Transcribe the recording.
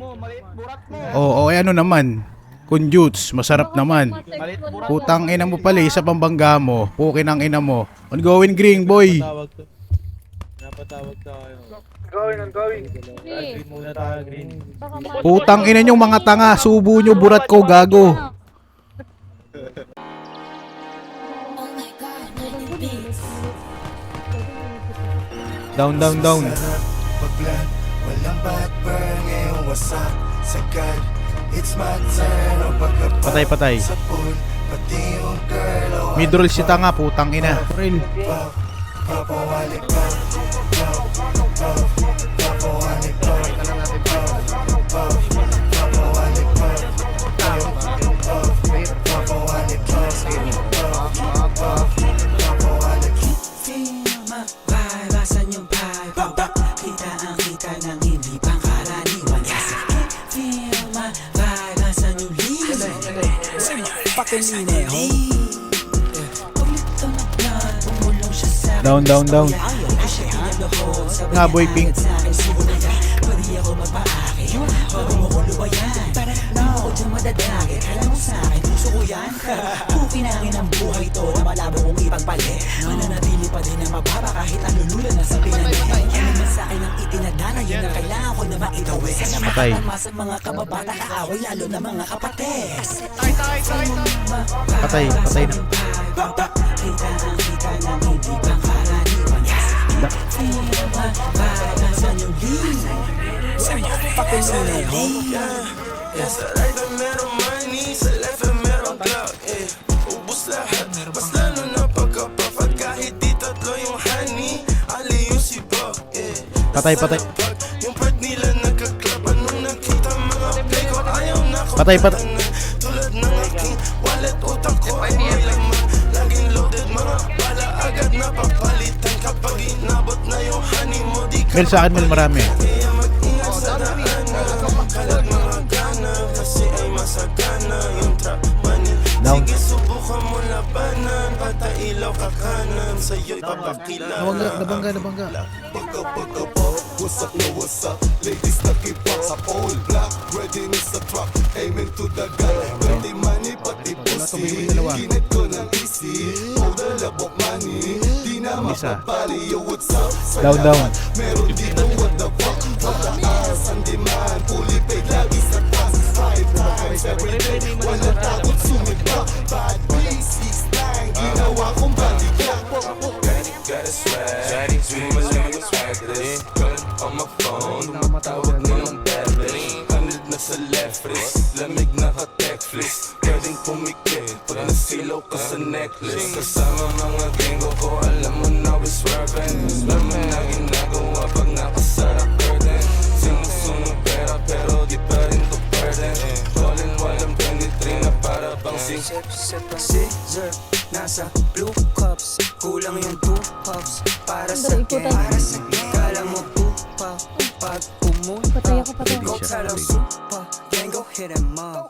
mo, maliit burat mo. Oo, ano naman. Kunjuts, masarap naman. Putang ina mo pala, isa pang bangga mo. Pukin ang ina mo. Ongoing green boy. Napatawag tayo. Going. Green muna tayo, green. Putang ina nyo mga tanga. Subo nyo, burat ko, gago. Down, down, down. Patay, patay. Midroll si tanga, putang ina. Real. Down, down, down. Nga boy pink. Pukinangin ang buhay to na malabo kong ipagpali. Mananatili pa din na mababa kahit nalululan na sa pinanay. Ano man sa akin ang itinadana, yun ang kailangan ko na maitawid. Sana makatamasan mga kababata kaaway, lalo na mga kapatid. Patay, patay na. Kita ang kita ng hindi pangkaraniwan. Nasaan yung lead? Sa right na meron money, sa left na meron clout. Ubus lahat, mas lalo na pagkapapag. Kahit di tatlo yung honey, ali yung sibak. Patay, patay. Yung part nila nagkaklap. Anong nakita mga play ko, ayaw na ko. Patay, patay. Tulad ng aking wallet, utak ko ay may laman. Laging loaded, mga bala agad na papalitan. Kapag inabot na yung honey mo, di ka Mel sa akin, Mel marami. kaya mag-ingat sa daanan. Kalag mga gana, kasi ay masagana yung trap money. Down. Sige, subukan mo labanan. Patailaw ka kanan, sa'yo'y papakilala. Nabangga, nabangga. What's up, no what's up? Ladies nakipag sa all black. Readiness sa truck, aiming to the gun. Pwede money, pati pussy. Kinit ko ng easy, total labok money. Di na mapapali, yo what's up? Down, down. Meron dito, what the fuck? Mataas ang demand, fully paid lagi sa task. 5 times every day, wala takot sumita. Bad B6 lang, ginawa kong body clock. Got a swag, swing my limit swagless. On my phone, tumatawag na ng bedless. 100 na sa left wrist, lamig na ka-techflix. Pwedeng pumikit pag nasilaw ka sa necklace. Kasama mga gringo ko, alam mo na we swerving. Alam mo na ginagawa pag nakasara curtain. Sinusunog pera pero di pa rin to burden. Calling while I'm 23 na para bang Sip, sip ang scissor, nasa blue cups. Kulang yung 2 puffs para sa game. Kala mo pupa, pag umunta. Patay ako, patay ako. Ikaw talang supa, then go hit 'em up.